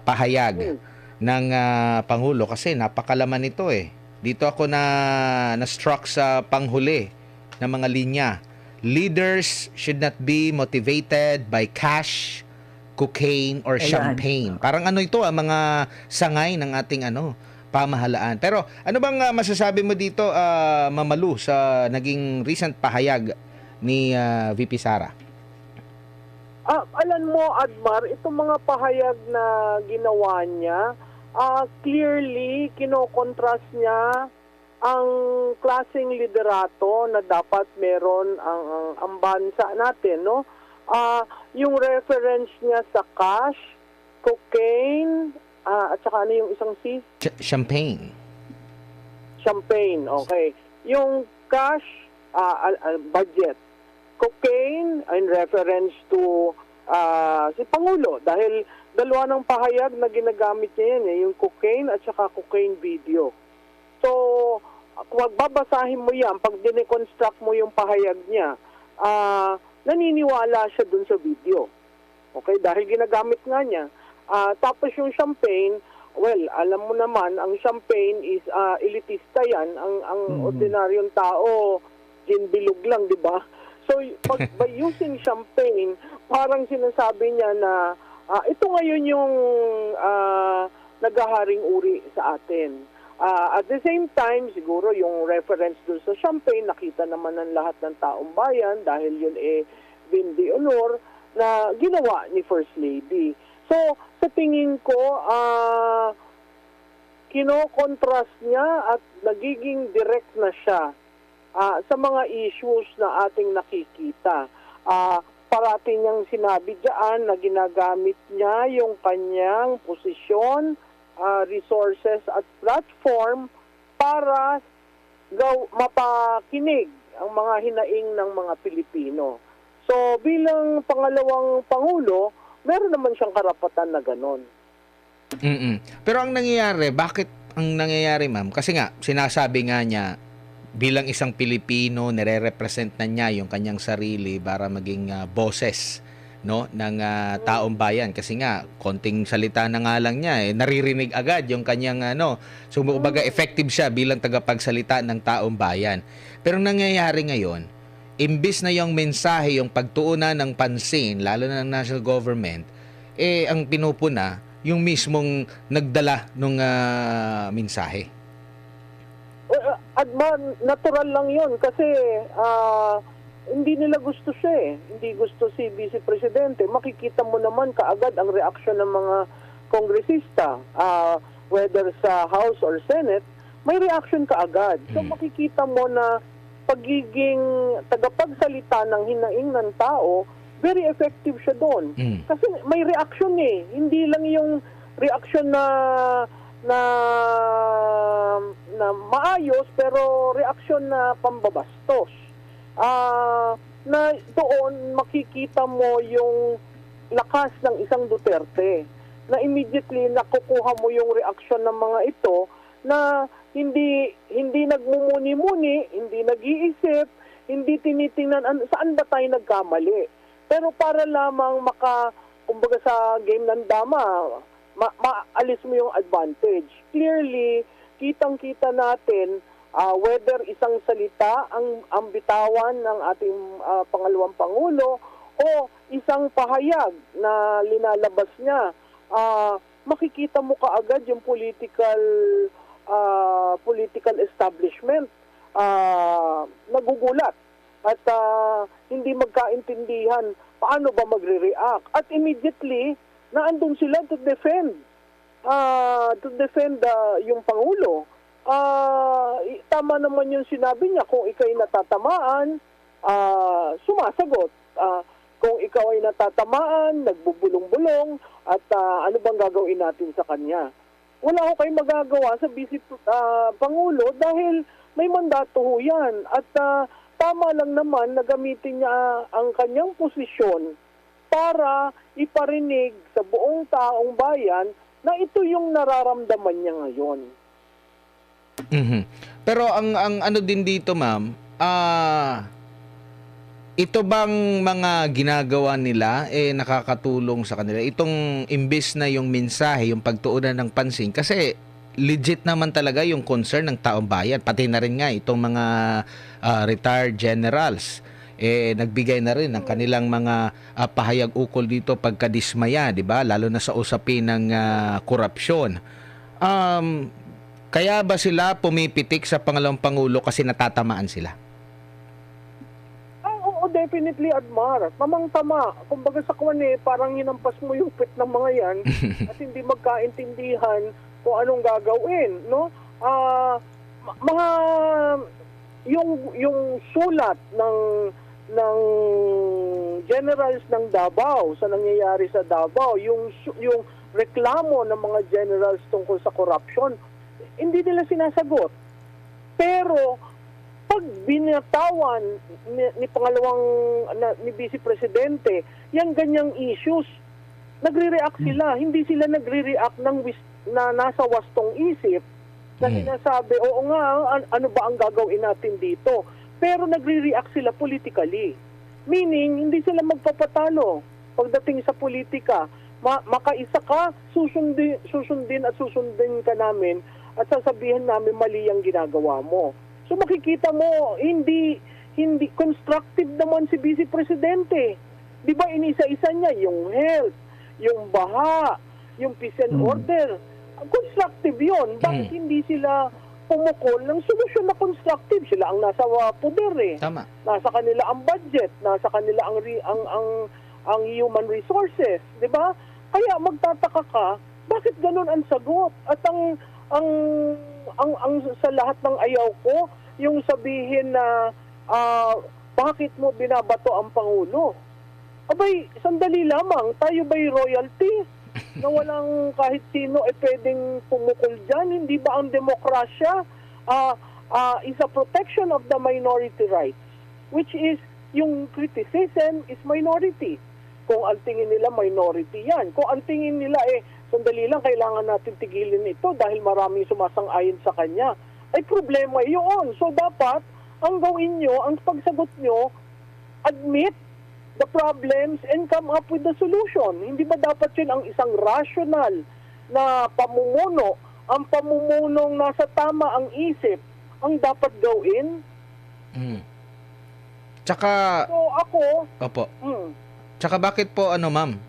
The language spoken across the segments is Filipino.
pahayag ng Pangulo kasi napakalaman nito eh. Dito ako na-struck sa panghuli ng mga linya. Leaders should not be motivated by cash, cocaine, or champagne. Parang ano ito, mga sangay ng ating pamahalaan. Pero ano bang masasabi mo dito, Mamalu, sa naging recent pahayag ni VP Sara? Alam mo, Admar, itong mga pahayag na ginawa niya, clearly, kinokontrast niya ang klaseng liderato na dapat meron ang bansa natin, no? Yung reference niya sa cash, cocaine, at saka ano yung isang C? Champagne. Champagne, okay. Yung cash, budget. Cocaine, in reference to si Pangulo. Dahil dalawa ng pahayag na ginagamit niya yan, yung cocaine at saka cocaine video. So, kung babasahin mo yan, pag dineconstruct mo yung pahayag niya, naniniwala siya dun sa video. Okay? Dahil ginagamit nga niya. Tapos yung champagne, well, alam mo naman, ang champagne is elitista yan. Ang ordinaryong tao, gin bilog lang, di ba? So, by using champagne, parang sinasabi niya na ito ngayon yung naghaharing uri sa atin. At the same time, siguro yung reference dun sa champagne, nakita naman ng lahat ng taong bayan dahil yun vin d'honor na ginawa ni First Lady. So, sa tingin ko, kino-contrast niya at nagiging direct na siya sa mga issues na ating nakikita. Parati niyang sinabi diyan na ginagamit niya yung kanyang posisyon, resources at platform para mapakinig ang mga hinaing ng mga Pilipino. So bilang pangalawang Pangulo, meron naman siyang karapatan na ganon. Pero ang nangyayari, bakit ang nangyayari, ma'am? Kasi nga, sinasabi nga niya, bilang isang Pilipino, nire-represent na niya yung kanyang sarili para maging boses, no, ng taong bayan. Kasi nga, konting salita na nga lang niya, naririnig agad yung kanyang so kumbaga effective siya bilang tagapagsalita ng taong bayan. Pero nangyayari ngayon, imbis na yung mensahe, yung pagtuunan ng pansin, lalo na ng national government, ang pinupuna, yung mismong nagdala ng mensahe. Natural lang yun kasi hindi nila gusto siya eh. Hindi gusto si Vice Presidente. Makikita mo naman kaagad ang reaksyon ng mga kongresista, whether sa House or Senate, may reaction kaagad. So makikita mo na pagiging tagapagsalita ng hinaing ng tao, very effective siya doon. Kasi may reaction eh. Hindi lang yung reaction na maayos pero reaksyon na pambabastos. Na doon makikita mo yung lakas ng isang Duterte na immediately nakukuha mo yung reaksyon ng mga ito na hindi nagmumuni-muni, hindi nag-iisip, hindi tinitingnan saan ba tayo nagkamali. Pero para lamang kumbaga sa game ng dama, maalis mo yung advantage. Clearly, kitang-kita natin whether isang salita ang bitawan ng ating pangalawang Pangulo o isang pahayag na linalabas niya, makikita mo kaagad yung political establishment nagugulat at hindi magkaintindihan paano ba magre-react. At immediately, naandun sila to defend yung Pangulo. Tama naman yung sinabi niya, kung ikaw'y natatamaan, sumasagot. Kung ikaw ay natatamaan, nagbubulong-bulong, at ano bang gagawin natin sa kanya? Wala ko kayong magagawa sa Vice Pangulo dahil may mandato ho yan. At tama lang naman na gamitin niya ang kanyang posisyon para iparinig sa buong taong bayan na ito yung nararamdaman niya ngayon. Pero ang ano din dito, ma'am, ito bang mga ginagawa nila nakakatulong sa kanila? Itong imbes na yung mensahe, yung pagtuunan ng pansin kasi legit naman talaga yung concern ng taong bayan. Pati na rin nga itong mga retired generals nagbigay na rin ng kanilang mga pahayag ukol dito pagkadismaya, 'di ba? Lalo na sa usapin ng korupsyon. Um, Kaya ba sila pumipitik sa pangalawang pangulo kasi natatamaan sila? Oo, definitely, Admar. Tamang-tama. Kumbaga sa kwan parang hinampas mo yung pit ng mga yan at hindi magkaintindihan kung anong gagawin, no? Mga yung sulat ng generals ng Davao sa nangyayari sa Davao, yung reklamo ng mga generals tungkol sa corruption, hindi nila sinasagot. Pero pag binatawan ni pangalawang ni Vice Presidente yang ganyang issues, nagre-react sila. Hindi sila nagre-react na nasa wastong isip na sinasabi, oo nga, ano ba ang gagawin natin dito? Pero nagre-react sila politically. Meaning, hindi sila magpapatalo pagdating sa politika. Makaisa ka, susundin at susundin ka namin at sasabihin namin mali ang ginagawa mo. So makikita mo, hindi constructive naman si Vice Presidente. Di ba inisa-isa niya yung health, yung baha, yung peace and order. Constructive yun. Bakit hindi sila pumukol ng solusyon na constructive? Sila ang nasa poder eh. Tama. Nasa kanila ang budget, nasa kanila ang human resources, di ba? Kaya magtataka ka, bakit ganun ang sagot? At ang sa lahat ng ayaw ko, yung sabihin na bakit mo binabato ang Pangulo? Abay, sandali lamang, tayo ba'y royalty? Na walang kahit sino pwedeng pumukol dyan? Hindi ba ang demokrasya is a protection of the minority rights? Which is, yung criticism is minority. Kung ang tingin nila minority yan. Kung ang tingin nila sandali lang, kailangan natin tigilin ito dahil maraming sumasang-ayon sa kanya, ay problema yun. So dapat, ang gawin nyo, ang pagsagot nyo, admit the problems and come up with the solution. Hindi ba dapat yun ang isang rational na pamumuno, ang pamumunong nasa tama ang isip, ang dapat gawin? Tsaka, so ako, opo. Tsaka bakit po ma'am?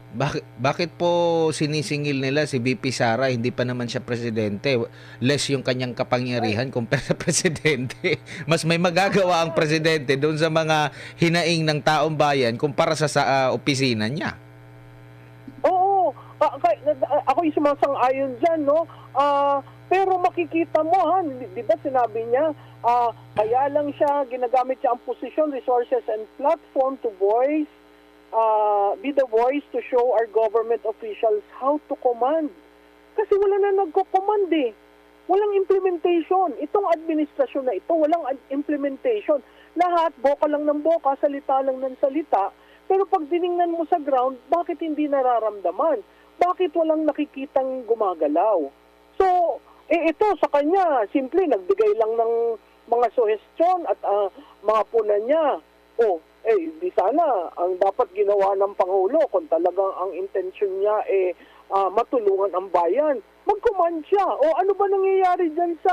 Bakit po sinisingil nila si VP Sara, hindi pa naman siya presidente? Less yung kanyang kapangyarihan kumpara sa presidente. Mas may magagawa ang presidente doon sa mga hinaing ng taong bayan kumpara sa opisina niya. Oo, ako yung sumasang-ayon dyan, no? Pero makikita mo, di ba sinabi niya, kaya lang siya, ginagamit siya ang position, resources, and platform to be the voice to show our government officials how to command. Kasi wala na nagko-command eh. Walang implementation. Itong administrasyon na ito, walang implementation. Lahat, boka lang ng boka, salita lang ng salita. Pero pag diningnan mo sa ground, bakit hindi nararamdaman? Bakit walang nakikitang gumagalaw? So, ito sa kanya, simple, nagbigay lang ng mga suggestion at mga puna niya. Di sana ang dapat ginawa ng Pangulo kung talagang ang intention niya matulungan ang bayan, mag-command siya. O ano ba nangyayari dyan sa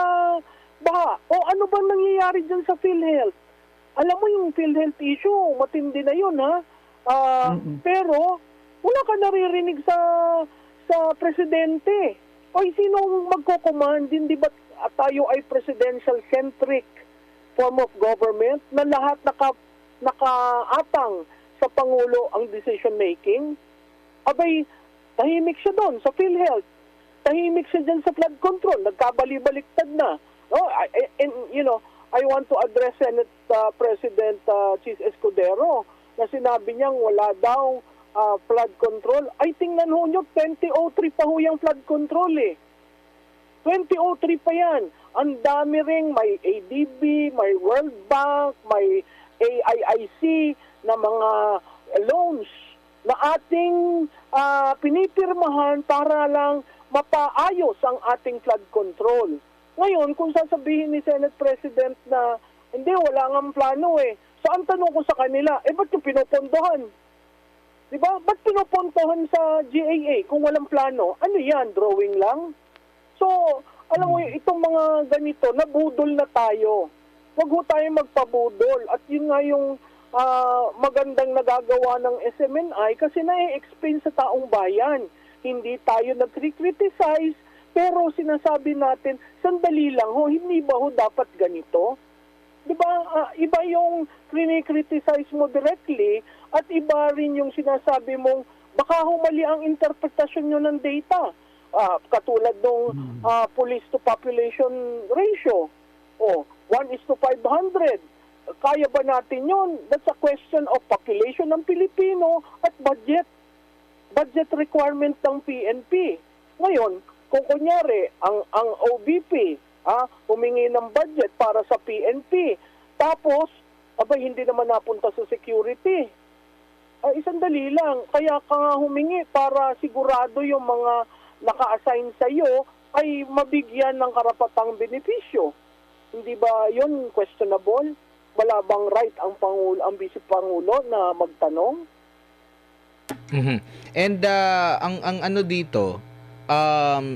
baha? O ano ba nangyayari dyan sa PhilHealth? Alam mo yung PhilHealth issue, matindi na yun ha. Pero wala ka naririnig sa presidente. O sino magko-command? Hindi ba tayo ay presidential-centric form of government na lahat nakaatang sa Pangulo ang decision-making? Abay, tahimik siya doon sa PhilHealth. Tahimik siya dyan sa flood control. Nagkabali-baliktad na. No? I want to address Senate President Chis Escudero na sinabi niyang wala daw flood control. Ay, tingnan ho nyo, 2003 pa ho yung flood control eh. 2003 pa yan. Ang dami ring may ADB, may World Bank, may AIIC na mga loans na ating pinipirmahan para lang mapaayos ang ating flood control. Ngayon, kung sasabihin ni Senate President na hindi, wala nga plano So ang tanong ko sa kanila, ba't yung pinopondohan? Di ba? Ba't pinopondohan sa GAA kung walang plano? Ano yan? Drawing lang? So, alam mo, itong mga ganito, nabudol na tayo. Huwag ho tayo magpabudol. At yun nga yung magandang nagagawa ng SMNI kasi na-explain sa taong bayan. Hindi tayo nag-criticize, pero sinasabi natin, sandali lang ho, hindi ba ho dapat ganito? Diba, iba yung criticize mo directly at iba rin yung sinasabi mong baka humali ang interpretasyon nyo ng data. Katulad ng police to population ratio. 1:500. Kaya ba natin yun? That's a question of population ng Pilipino at budget requirement ng PNP. Ngayon, kung kunyari, ang OBP, humingi ng budget para sa PNP, tapos, hindi naman napunta sa security. Isandali lang, kaya ka nga humingi para sigurado yung mga naka-assign sa iyo ay mabigyan ng karapatang benepisyo. Hindi ba yun questionable? Wala bang right ang Vice Pangulo na magtanong? Mhm. And ang ano dito,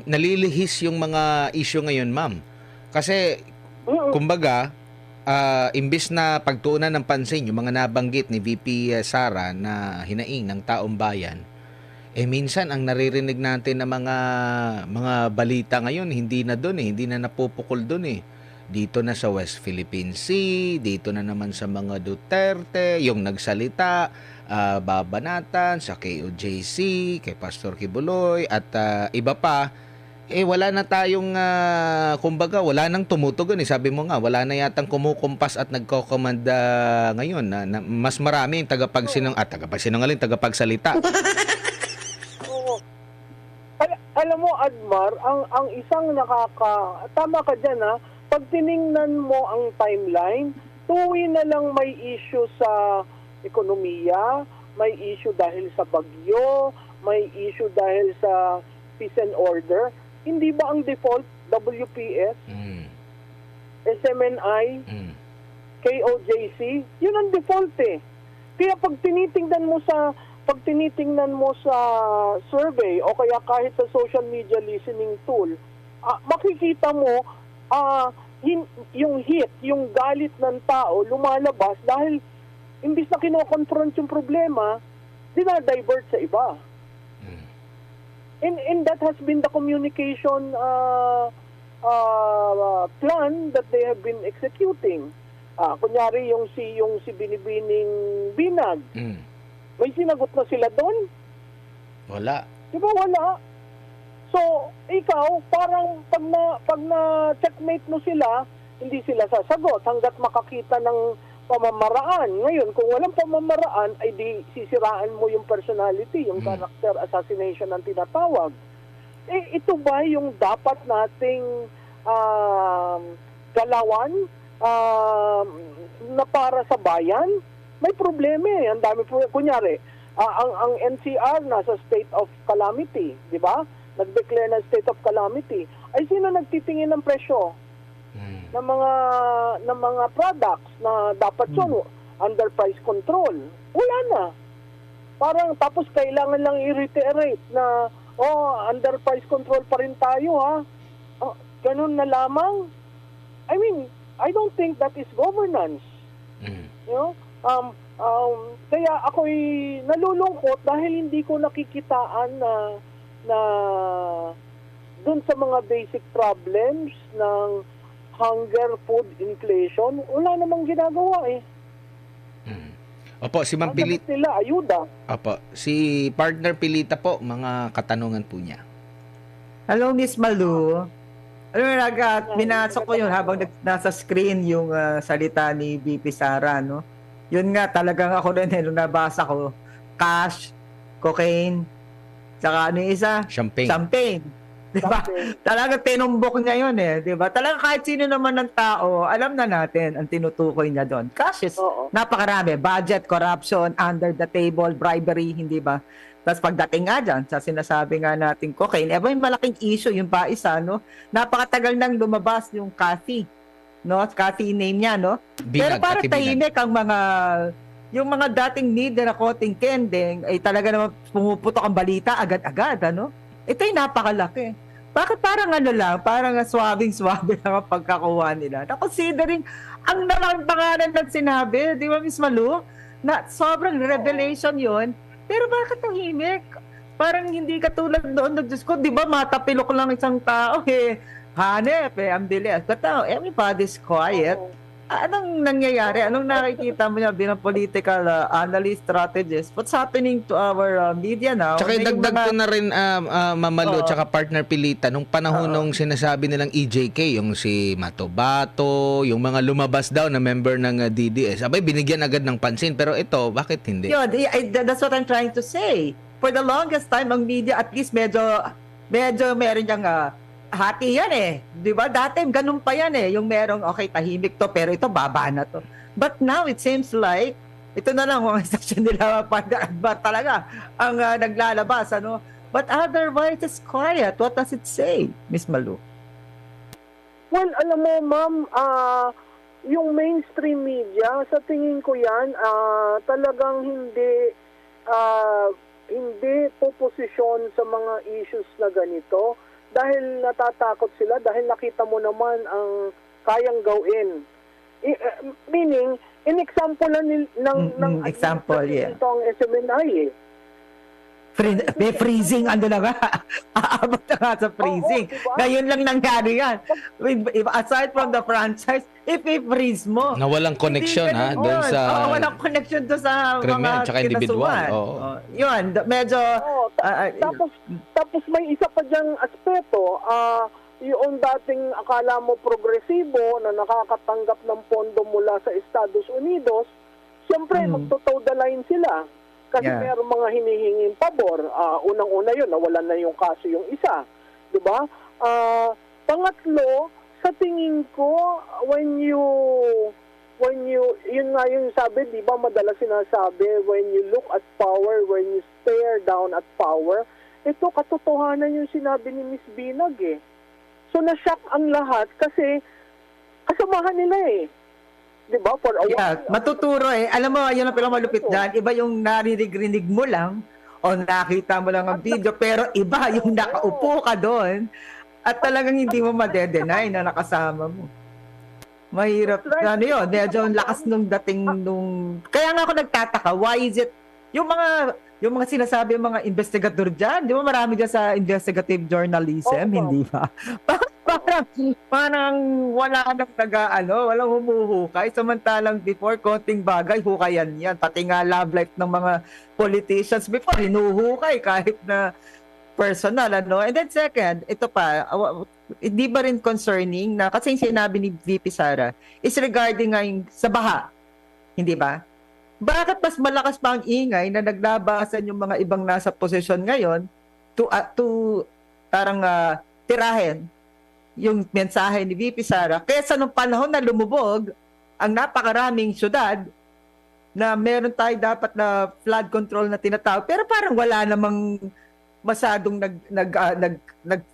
nalilihis yung mga issue ngayon, ma'am. Kasi kumbaga, imbis na pagtuunan ng pansin yung mga nabanggit ni VP Sara na hinaing ng taong bayan, minsan ang naririnig natin na mga balita ngayon hindi na doon hindi na napupukol doon Dito na sa West Philippine Sea, dito na naman sa mga Duterte, yung nagsalita, Babanatan, sa KOJC, kay Pastor Kibuloy, at iba pa, wala na tayong, kumbaga, wala nang tumutugon. Sabi mo nga, wala na yatang kumukumpas at nagko-command ngayon. Na mas marami yung tagapagsalita. Oo. Alam mo, Admar, ang isang tama ka dyan pag tiningnan mo ang timeline, tuwi na lang may issue sa ekonomiya, may issue dahil sa bagyo, may issue dahil sa peace and order. Hindi ba ang default WPS, SMNI, KOJC? Yun ang default Kaya pag tinitingnan mo sa survey o kaya kahit sa social media listening tool, makikita mo yung hit, yung galit ng tao lumalabas dahil imbis na kino-confront yung problema, dinadivert sa iba. And that has been the communication plan that they have been executing. Kunyari yung si Binibining Binag. May sinagot na sila doon? Wala. Di ba wala? So, ikaw, parang pag na-checkmate mo sila, hindi sila sasagot hanggat makakita ng pamamaraan. Ngayon, kung walang pamamaraan, ay di sisiraan mo yung personality, yung character assassination ang tinatawag. Ito ba yung dapat nating galawan na para sa bayan? May problema Ang dami po. Kunyari, ang NCR nasa state of calamity, di ba? Nag-declare ng state of calamity. Ay sino nagtitingin ng presyo ng mga products na dapat yun under price control? Wala na. Parang tapos kailangan lang i-reiterate na under price control pa rin tayo ganun na lamang. I mean, I don't think that is governance. You know? Kaya ako'y nalulungkot dahil hindi ko nakikitaan na dun sa mga basic problems ng hunger, food, inflation, wala namang ginagawa Opo, si Ma'am Pilita. Nila, ayuda. Opo, si partner Pilita po, mga katanungan po niya. Hello, Miss Malu. Alam mo, binasa ko yun habang nasa screen yung salita ni VP Sara, no? Yun nga, talagang ako rin, nung nabasa ko, cash, cocaine, saka ano yung isa? Champagne. Diba? Talaga tinumbok niya yun diba? Talaga kahit sino naman ng tao, alam na natin ang tinutukoy niya doon. Cash is napakarami. Budget, corruption, under the table, bribery, hindi ba? Tapos pagdating nga dyan, sa sinasabi nga natin cocaine, may malaking issue yung pa isa, no? Napakatagal nang lumabas yung Cathy no? Cathy name niya, no? Pero Binag, parang Ate Binag. tahimik ang yung mga dating leader na konting kending, ay talaga naman pumuputok ang balita agad-agad, ano? Ito yung napakalaki. Bakit parang ano lang, parang swabing-swabe lang ang pagkakuha nila? Na considering ang naman pangalan ng sinabi, di ba, Miss Malu? Na sobrang revelation yon. Pero bakit tahimik? Parang hindi katulad doon, Diyos ko, di ba, matapilok lang isang tao, hanep, ang bilis. But now, everybody's quiet. Oo. Anong nangyayari? Anong nakikita mo niya bilang political analyst, strategist? What's happening to our media now? Tsaka Na yung dagdag mga- ko na rin, Mamalo, Oo. tsaka partner Pilita, nung panahon nung sinasabi nilang EJK, yung si Matobato, yung mga lumabas daw na member ng DDS, abay, binigyan agad ng pansin. Pero ito, bakit hindi? Yun, that's what I'm trying to say. For the longest time, ang media at least medyo meron niyang hati yan eh. Di ba? Dati ganun pa yan eh. Yung merong, okay, tahimik to, pero ito baba na to. But now, it seems like, ito na lang kung station nila ba talaga ang naglalabas, ano? But otherwise, it's quiet. What does it say, Miss Malu? Well, alam mo, ma'am, yung mainstream media, sa tingin ko yan, talagang hindi poposisyon sa mga issues na ganito dahil natatakot sila dahil nakita mo naman ang kayang gawin. Meaning, in-example ng example, yeah. ito ang SMNI eh. May freezing, ano na nga. Aabot na nga sa freezing. Oo, diba? Ngayon lang nangyari yan. Aside from the franchise, if i-freeze mo. Na walang connection, hindi doon ganun. sa walang connection doon sa krimen, mga tsaka individual. kinasuhan. Oo. Yun, medyo... Oo, tapos may isa pa diyang aspeto, yung dating akala mo progresibo na nakakatanggap ng pondo mula sa Estados Unidos, siyempre magto-toe the line sila. Kasi Yeah. mayroong mga hinihinging pabor. Unang-una yun, nawalan na yung kaso yung isa. Diba? Pangatlo, sa tingin ko, when you, yun nga yung sabi, di ba madalas sinasabi, when you look at power, when you stare down at power, ito katotohanan yung sinabi ni Miss Binag eh. So na-shock ang lahat kasi kasamahan nila eh. Di ba? For a Yeah, while. matuturo eh. Alam mo, yun ang pinakamalupit dyan. Iba yung narinig-rinig mo lang o nakita mo lang ang video, pero iba yung nakaupo ka doon at talagang hindi mo madedenay na nakasama mo. Mahirap. Ano yun, medyo ang lakas nung dating nung... Kaya nga ako nagtataka, why is it... Yung mga sinasabi ng mga investigador dyan, di ba marami dyan sa investigative journalism, Oo. hindi ba? Parang wala nang walang humuhukay. Samantalang before, konting bagay, hukayan yan. Pati nga love life ng mga politicians before, hinuhukay kahit na personal, ano. And then second, ito pa, hindi ba rin concerning na, kasi yung sinabi ni VP Sara, is regarding nga yung sa baha. Hindi ba? Bakit mas malakas pa ang ingay na naglabasan yung mga ibang nasa posisyon ngayon to parang tirahin yung mensahe ni VP Sara kaysa nung panahon na lumubog ang napakaraming syudad na meron tayo dapat na flood control na tinatawag pero parang wala namang masyadong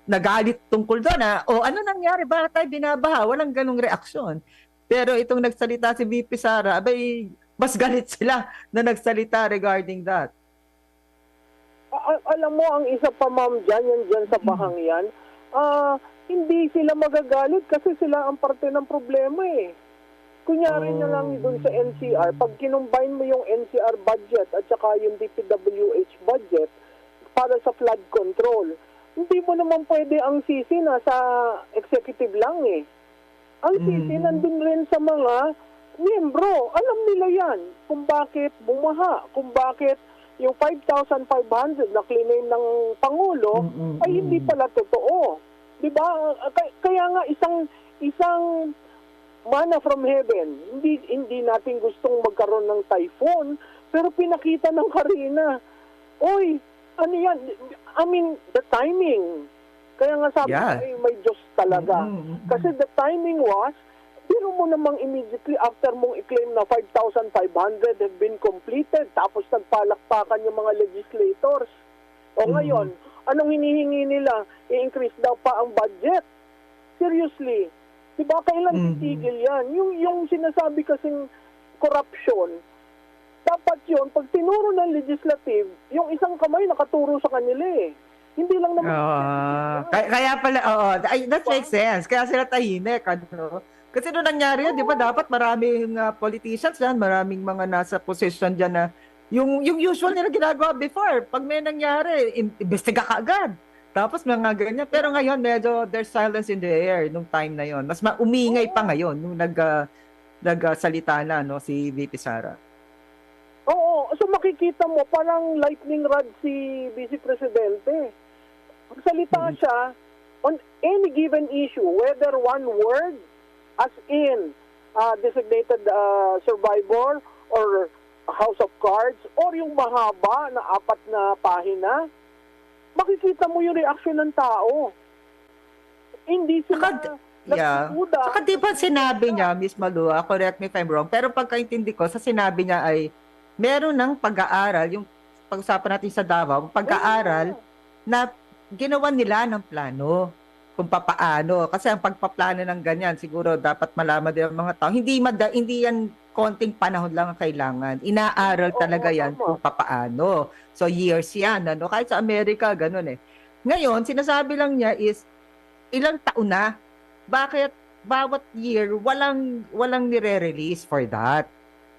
nagalit tungkol doon ano nangyari, bakit tayo binabaha, walang ganong reaksyon. Pero itong nagsalita si VP Sara, abay mas galit sila na nagsalita regarding that. Alam mo, ang isa pa ma'am dyan sa bahang yan, hindi sila magagalit kasi sila ang parte ng problema eh. Kunyari na lang dun sa NCR, pag kinumbine mo yung NCR budget at saka yung DPWH budget para sa flood control, hindi mo naman pwede ang sisi na sa executive lang eh. Ang sisi nandun rin sa mga miyembro. Alam nila yan kung bakit bumaha, kung bakit yung 5,500 na claim ng Pangulo ay hindi pala totoo. Diba? Kaya nga isang manna from heaven. Hindi natin gustong magkaroon ng typhoon, pero pinakita ng Karina. Oy, ano yan? I mean, the timing. Kaya nga sabi ko, may Diyos talaga. Kasi the timing was, pero mo namang immediately after mong i-claim na 5,500 have been completed, tapos nagpalakpakan yung mga legislators. O ngayon, anong hinihingi nila? I-increase daw pa ang budget. Seriously. Diba? Kailan Mhm. titigil yan? Yung sinasabi kasing corruption, dapat yun, pag tinuro ng legislative, yung isang kamay nakaturo sa kanila eh. Hindi lang naman. Kaya pala, that makes sense. Kaya sila tahimik, ano? Kasi doon nangyari yun, di ba? Dapat maraming politicians yan, maraming mga nasa position dyan na yung usual nila ginagawa before. Pag may nangyari, imbestiga ka agad. Tapos mga ganyan. Pero ngayon, medyo there's silence in the air nung time na yon. Mas umingay pa ngayon nung nagsalita na, no, si VP Sara. Oo. So makikita mo, parang lightning rod si Vice Presidente. Magsalita siya on any given issue, whether one word, as in designated survivor or House of Cards, or yung mahaba na 4 na pahina, makikita mo yung reaction ng tao. Hindi sila nagsusuda. Saka di ba sinabi niya, Miss Malua, correct me if I'm wrong, pero pagkaintindi ko, sa sinabi niya ay meron ng pag-aaral, yung pag-usapan natin sa Davao, pag-aaral na ginawa nila ng plano kung papaano. Kasi ang pagpaplano ng ganyan, siguro dapat malaman din ang mga tao. Hindi yan konting panahon lang ang kailangan. Inaaral talaga yan kung papaano. So years yan. Ano? Kahit sa Amerika, ganun eh. Ngayon, sinasabi lang niya is, ilang taon na, bakit bawat year walang nire-release for that?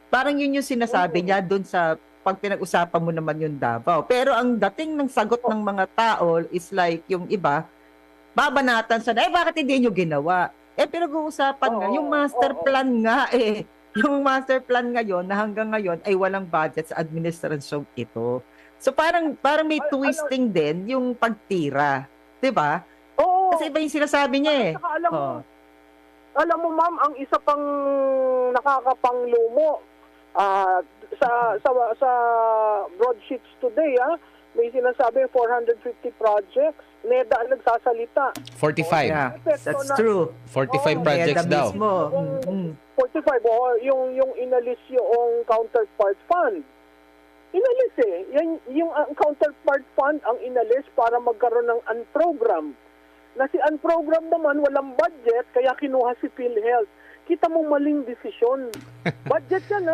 Parang yun yung sinasabi niya dun sa pag pinag-usapan mo naman yung Davao. Pero ang dating ng sagot ng mga tao is like yung iba, babanatan sa bakit hindi nyo ginawa? Pinag-uusapan nga, yung master plan nga yung master plan ngayon na hanggang ngayon ay walang budget sa administrasyon ito. So parang may twisting din yung pagtira. 'Di ba? Oo. Kasi iba yung sinasabi niya eh. Alam mo ma'am, ang isa pang nakakapanglumo sa broadsheets today, may sinasabi 450 projects. NEDA ang nagsasalita. 45. Yeah, that's true. 45 projects daw. Mismo. 45, yung inalis yung counterpart fund. Inalis yung counterpart fund ang inalis para magkaroon ng unprogram. Na si unprogram naman walang budget, kaya kinuha si PhilHealth. Kita mo maling desisyon. Budget yan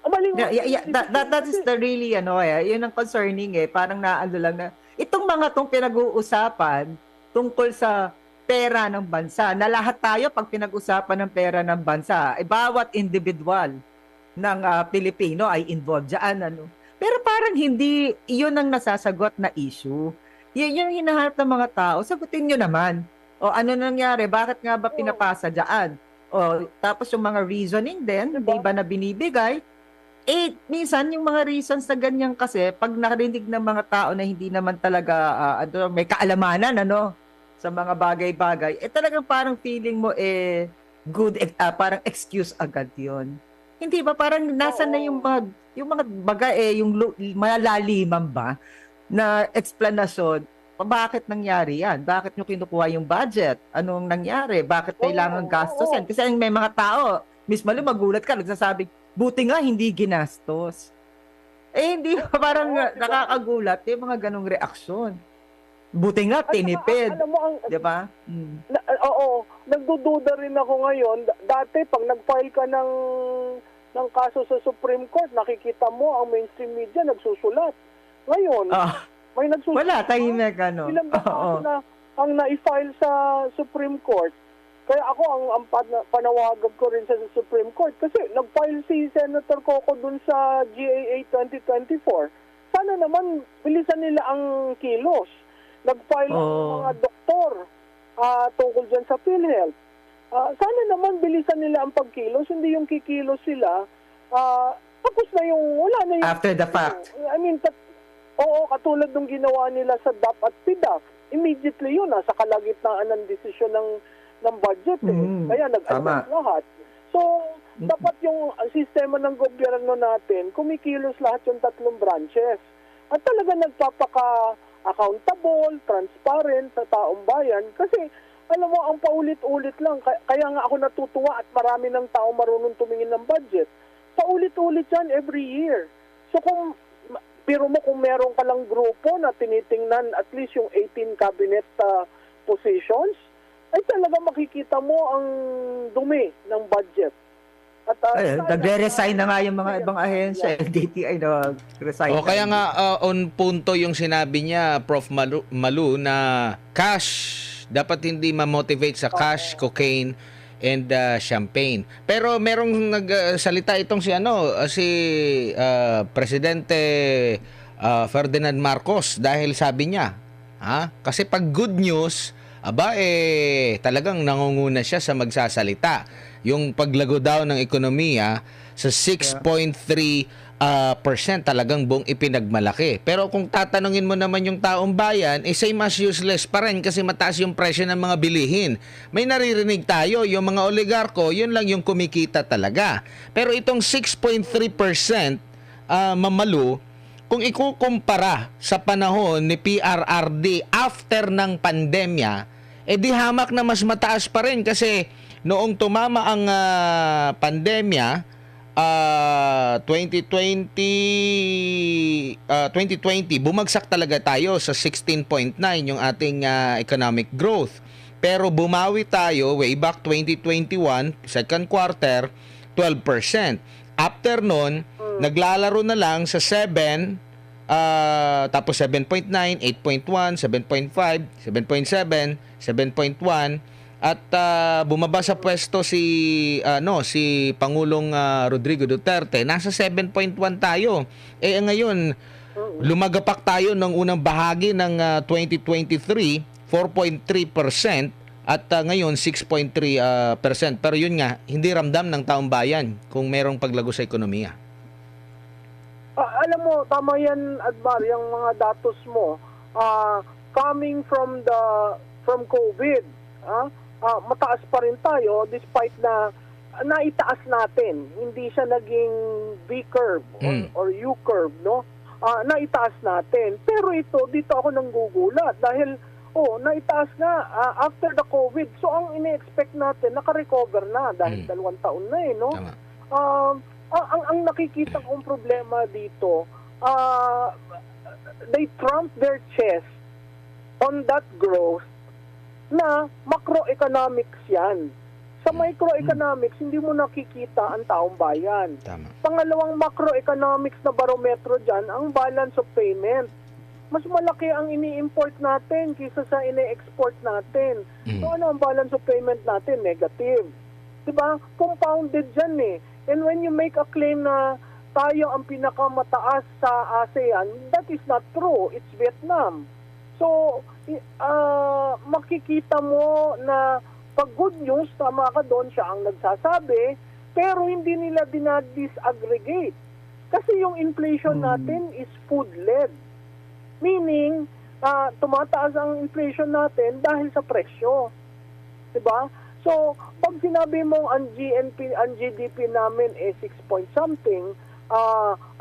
Maling that is the really yun ang concerning parang naano lang na itong mga tong pinag-uusapan tungkol sa pera ng bansa, na lahat tayo pag pinag-usapan ng pera ng bansa, bawat individual ng Pilipino ay involved dyan. Pero parang hindi iyon ang nasasagot na issue. Yun yung hinahanap ng mga tao. Sagutin nyo naman. O ano nangyari? Bakit nga ba pinapasa dyan? O tapos yung mga reasoning din, di ba na binibigay? Minsan yung mga reasons na ganyan kasi, pag narinig ng mga tao na hindi naman talaga may kaalamanan sa mga bagay-bagay, talagang parang feeling mo good, parang excuse agad yun. Hindi ba? Parang nasa na yung mga bagay, yung malaliman ba na explanation, bakit nangyari yan? Bakit nyo kinukuha yung budget? Anong nangyari? Bakit kailangan gastusin? Kasi may mga tao, mismo magulat ka, nagsasabi, buti nga hindi ginastos. Hindi ba parang nakakagulat yung mga ganong reaksyon. Buti nga tinipid. Alam mo, di ba? Nagdududa rin ako ngayon. Dati pag nag-file ka ng kaso sa Supreme Court, nakikita mo ang mainstream media nagsusulat. Ngayon, may nagsusulat. Wala, tahimik Ilang kaso na ang na-file sa Supreme Court. Kaya ako, ang panawagan ko rin sa Supreme Court, kasi nag-file si Senator Coco dun sa GAA 2024. Sana naman, bilisan nila ang kilos. Nag-file ang mga doktor tungkol dyan sa PhilHealth. Sana naman, bilisan nila ang pagkilos, hindi yung kikilos sila. Tapos na yung, wala na yung... After the fact. I mean, katulad ng ginawa nila sa DAP at PDAP. Immediately yun, sa kalagitnaan ng desisyon ng budget Kaya nag-advance lahat. So, dapat yung sistema ng gobyerno natin, kumikilos lahat yung 3 branches. At talaga nagpapaka-accountable, transparent sa taong bayan. Kasi, alam mo, ang paulit-ulit lang. Kaya nga ako natutuwa at marami ng tao marunong tumingin ng budget. Paulit-ulit yan every year. So, pero kung meron ka lang grupo na tinitingnan at least yung 18 cabinet positions, ay talaga makikita mo ang dumi ng budget. At Nagre-resign na nga yung mga ibang ahensya. DTI na resign. O kaya nga on punto yung sinabi niya, Prof. Malu, na cash, dapat hindi ma-motivate sa cash, cocaine, and champagne. Pero merong nagsalita itong si Presidente Ferdinand Marcos dahil sabi niya, kasi pag good news, talagang nangunguna siya sa magsasalita. Yung paglago daw ng ekonomiya sa 6.3% talagang buong ipinagmalaki. Pero kung tatanungin mo naman yung taong bayan, same as useless pa rin kasi mataas yung presyo ng mga bilihin. May naririnig tayo, yung mga oligarko, yun lang yung kumikita talaga. Pero itong 6.3%, Mamalu, kung ikukumpara sa panahon ni PRRD after ng pandemya, di hamak na mas mataas pa rin kasi noong tumama ang pandemya, 2020, bumagsak talaga tayo sa 16.9 yung ating economic growth. Pero bumawi tayo way back 2021, second quarter, 12%. After nun, naglalaro na lang sa 7, tapos 7.9, 8.1, 7.5, 7.7, 7.1, at bumaba sa pwesto si Pangulong Rodrigo Duterte. Nasa 7.1 tayo. Ngayon, lumagapak tayo ng unang bahagi ng 2023, 4.3%, at ngayon 6.3%. Pero yun nga, hindi ramdam ng taong bayan kung merong paglago sa ekonomiya. Alam mo, tama yan, Admar, yung mga datos mo. Coming from COVID, mataas pa rin tayo despite na naitaas natin. Hindi siya naging V-curve or U-curve, no? Naitaas natin. Pero dito ako nanggugulat dahil naitaas nga after the COVID. So ang ini-expect natin, naka-recover na dahil 2 taon na no? Tama. Ang nakikita kong problema dito, they trump their chest on that growth na macroeconomics yan. Sa microeconomics, hindi mo nakikita ang taong bayan. Tama. Pangalawang macroeconomics na barometro dyan, ang balance of payment. Mas malaki ang ini-import natin kaysa sa ini-export natin. So ano ang balance of payment natin? Negative. Diba? Compounded dyan And when you make a claim na tayo ang pinakamataas sa ASEAN, that is not true. It's Vietnam. So, makikita mo na pag good news, tama ka doon, siya ang nagsasabi, pero hindi nila dinadisaggregate. Kasi yung inflation natin is food-led. Meaning, tumataas ang inflation natin dahil sa presyo. Diba? So, pag sinabi mo ang GDP namin 6 point something,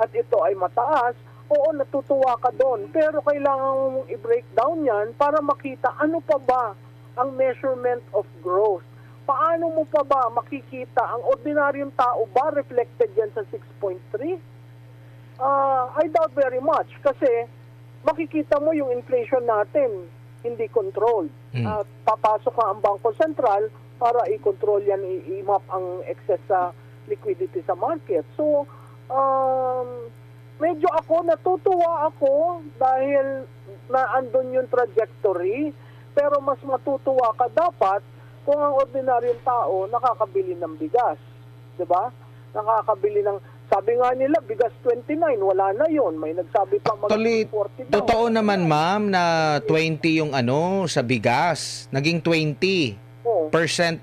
at ito ay mataas, oo, natutuwa ka doon. Pero kailangan mong i-breakdown yan para makita ano pa ba ang measurement of growth. Paano mo pa ba makikita ang ordinaryong tao ba reflected yan sa 6.3? I doubt very much kasi makikita mo yung inflation natin hindi controlled. Papasok ka ang Bangko Sentral para i-control yan, i-map ang excess sa liquidity sa market. So, medyo natutuwa ako dahil naandun yung trajectory, pero mas matutuwa ka dapat kung ang ordinaryong tao nakakabili ng bigas. Diba? Nakakabili ng, sabi nga nila, bigas 29, wala na yon. May nagsabi pa Actually, 40 daw. totoo naman ma'am na 20 yung sa bigas. Naging 20%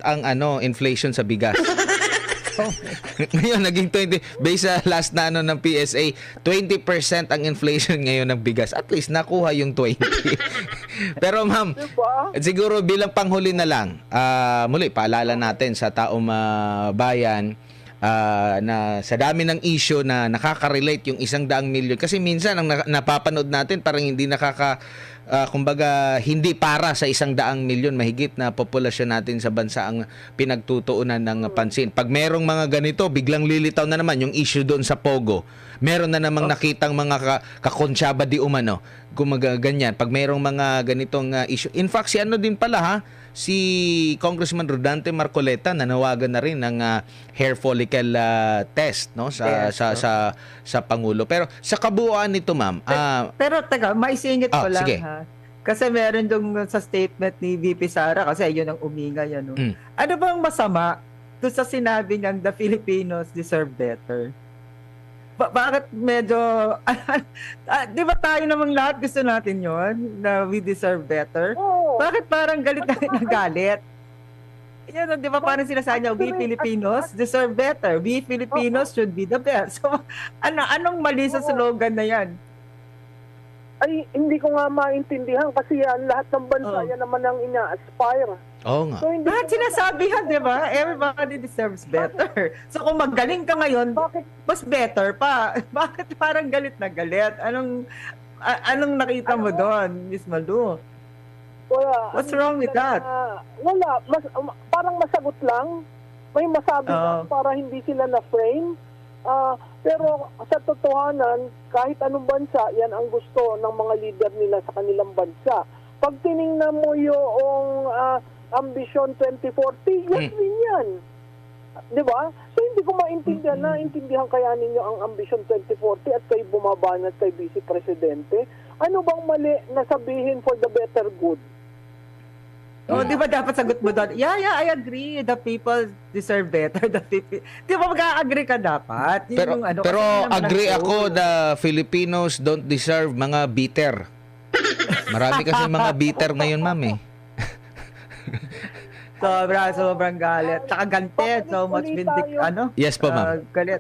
ang inflation sa bigas. Ngayon, naging 20. Based sa last na ng PSA, 20% ang inflation ngayon ng bigas. At least, nakuha yung 20. Pero ma'am, Diba? siguro bilang panghuli na lang, muli, paalala natin sa taong bayan, na sa dami ng issue na nakaka-relate yung 100 milyon. Kasi minsan, ang napapanood natin, parang hindi kumbaga hindi para sa 100 milyon mahigit na populasyon natin sa bansa ang pinagtutuunan ng pansin. Pag merong mga ganito, biglang lilitaw na naman yung issue doon sa Pogo. Meron na namang nakitang mga kakonsyaba di umano. Kumaga ganyan. Pag merong mga ganitong issue. In fact, si ano din pala ha, si Congressman Rodante Marcoleta nanawagan na rin ng hair follicle test no sa Pangulo. Pero sa kabuuan nito, ma'am, Pero teka, maisingit ko lang sige. ha. Kasi meron yung sa statement ni VP Sara, kasi yun ang umingay. Ano, Mm. ano bang masama doon sa sinabi niyang the Filipinos deserve better? Bakit medyo... di ba tayo namang lahat gusto natin yon na we deserve better? Oo. Bakit parang galit na galit? Yan, di ba parang sinasabi niya, we Filipinos deserve better. We Filipinos should be the best. So, anong mali sa slogan na yan? Ay, hindi ko nga maintindihan kasi yan, lahat ng bansa, Oo. yan naman ang ina-aspire. Oo nga. So, hindi Lahat ko- sinasabi yan, di ba? Everybody deserves better. So, kung magaling ka ngayon, Bakit? mas better pa. Bakit parang galit na galit? Anong nakita mo doon, Miss Malu? Wala. What's wrong with that? Wala. Parang masagot lang. May masabi lang para hindi sila na-frame. Pero sa totohanan, kahit anong bansa, yan ang gusto ng mga leader nila sa kanilang bansa. Pag tiningnan mo yung Ambition 2040, yan din yan. Di ba? So hindi ko maintindihan na intindihan kaya ninyo ang Ambition 2040 at kayo bumabanat kay Vice Presidente. Ano bang mali na sabihin for the better good? Oh, di ba dapat sagot mo doon? Yeah, I agree. The people deserve better. Di ba mag-agree ka dapat? Yun Pero yung ano, pero kasi yun naman ang agree goal. ako the Filipinos don't deserve mga bitter. Marami kasi mga bitter ngayon, ma'am eh. Sobrang galit. Tsaka ganted. So much vindic, ano? Yes po, ma'am. Galit.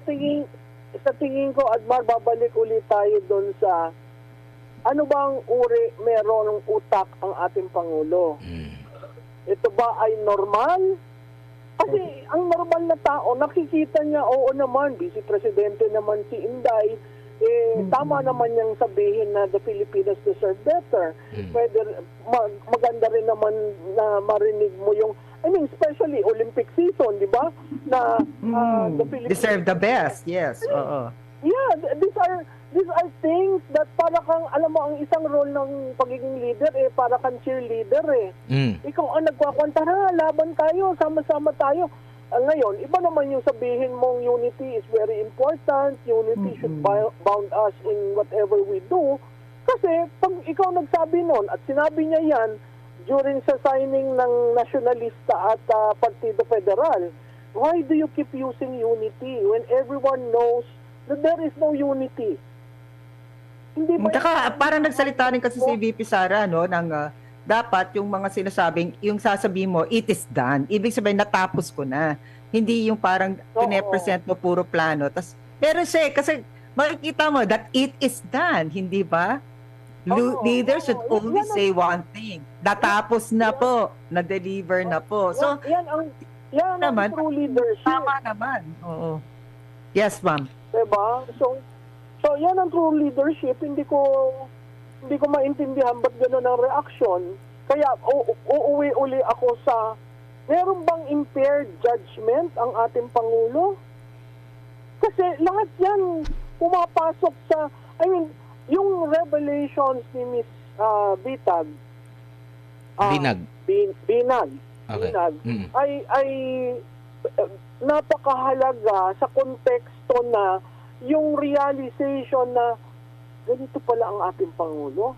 Sa tingin ko, Admar, babalik ulit tayo doon sa ano bang uri meron ng utak ang ating Pangulo? Ito ba ay normal? Kasi ang normal na tao, nakikita niya, oo naman, Vice Presidente naman si Inday, tama naman niyang sabihin na the Filipinos deserve better. Pwede, maganda rin naman na marinig mo yung, especially Olympic season, di ba? Na the Philippines Deserve the best. Yes. Oo. Yeah, these are things that para kang, alam mo, ang isang role ng pagiging leader, para kang cheerleader Ikaw ang nagkwakwanta, laban tayo, sama-sama tayo. Ngayon, iba naman yung sabihin mong unity is very important, unity should bound us in whatever we do. Kasi pag ikaw nagsabi nun at sinabi niya yan during sa signing ng nasyonalista at Partido Federal, why do you keep using unity when everyone knows that there is no unity? Hindi ba Tsaka parang nagsalita rin kasi si VP Sara, no, ng dapat yung mga sinasabing, yung sasabihin mo, it is done. Ibig sabihin, natapos ko na. Hindi yung parang pine-present mo puro plano. Pero kasi makikita mo that it is done, hindi ba? Leaders should only say one thing. Natapos na po, na-deliver na po. So, yan ang naman, true leadership. tama naman. Oo. Yes, ma'am. Diba? So yan ang true leadership. Hindi ko maintindihan ba't gano'n ang reaction. Kaya uuwi uli ako sa, meron bang impaired judgment ang ating Pangulo? Kasi lahat yan pumapasok sa, yung revelations ni Miss Bitag, Binag. Binag, Okay. Binag, ay napakahalaga sa konteksto na yung realization na ganito pala ang ating Pangulo,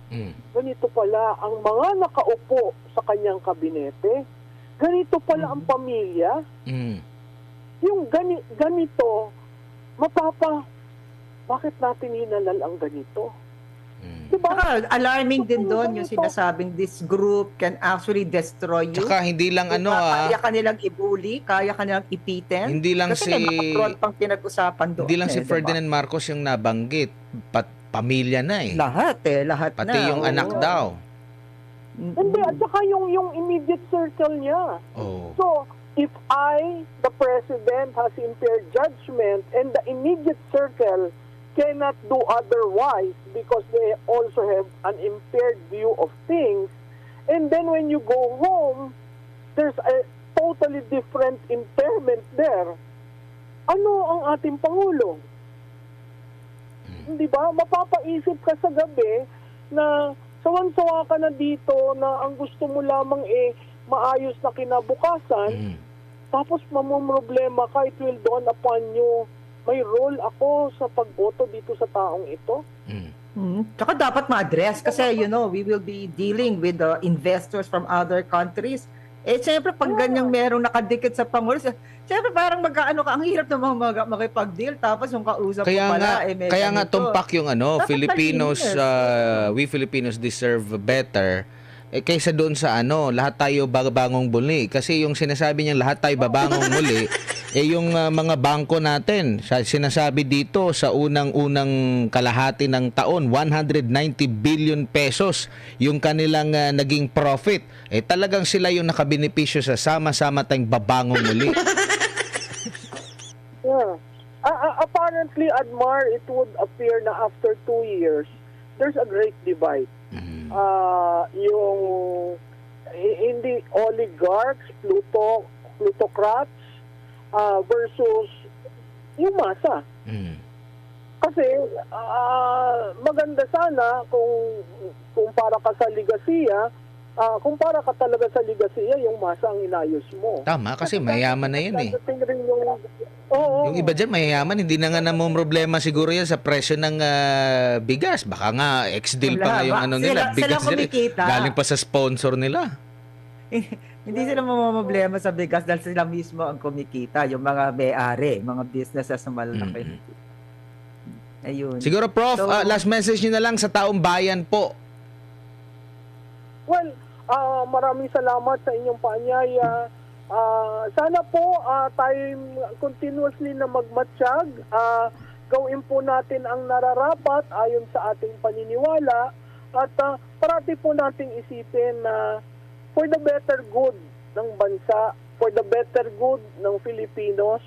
ganito pala ang mga nakaupo sa kanyang kabinete, ganito pala ang pamilya, yung ganito, bakit natin hinalal ang ganito? Diba? Alarming din doon yung sinasabing this group can actually destroy you. Tsaka hindi lang Kaya ka nilang i-bully, kaya ka nilang ipitin. Hindi lang Kasi may mga fraud pang pinag-usapan doon. Hindi lang si Ferdinand Marcos yung nabanggit, pamilya na eh. Lahat Pati na. yung anak daw. Hindi, at saka yung immediate circle niya. Oh. So, if the President, has impaired judgment and the immediate circle cannot do otherwise because they also have an impaired view of things. And then when you go home, there's a totally different impairment there. Ano ang ating Pangulo? Hindi ba? Mapapaisip ka sa gabi na sawan-sawa ka na dito na ang gusto mo lamang maayos na kinabukasan, tapos mamumroblema ka, it will dawn upon you, may role ako sa pagboto dito sa taong ito. Tsaka dapat ma-address kasi, we will be dealing with the investors from other countries. Siyempre, pag ganyang merong nakadikit sa Pangulo, siyempre parang ang hirap naman makipag-deal, tapos yung kausap Kaya mo nga, pala, kaya nga tumpak yung Dapat Filipinos, malinis. we Filipinos deserve better. Kaysa doon sa lahat tayo babangong muli. Kasi yung sinasabi niyang lahat tayo babangong muli, yung mga bangko natin, sinasabi dito sa unang-unang kalahati ng taon, 190 billion pesos yung kanilang naging profit. Talagang sila yung nakabenepisyo sa sama-sama tayong babangong muli. Yeah. Apparently, Admar, it would appear na after 2 years, there's a great divide. Yung hindi oligarchs, plutocrats versus yung masa. Kasi maganda sana kung para ka sa ligasiya, kung para ka talaga sa ligasiya, yung masa ang inayos mo. Tama, kasi mayaman na yan Oo. Yung iba dyan, mayayaman, hindi na nga problema siguro yan sa presyo ng bigas. Baka nga, ex-deal pa nga yung nila. Bigas Sila kumikita. Galing pa sa sponsor nila. Hindi sila mamamblema sa bigas dahil sila mismo ang kumikita, yung mga may-ari, mga businesses na malalaki. Ayun. Siguro, Prof, last message nyo na lang sa taong bayan po. Well, maraming salamat sa inyong paanyaya. Sana po tayo continuously na magmatsyag. Gawin po natin ang nararapat ayon sa ating paniniwala at parati po nating isipin na for the better good ng bansa, for the better good ng Filipinos,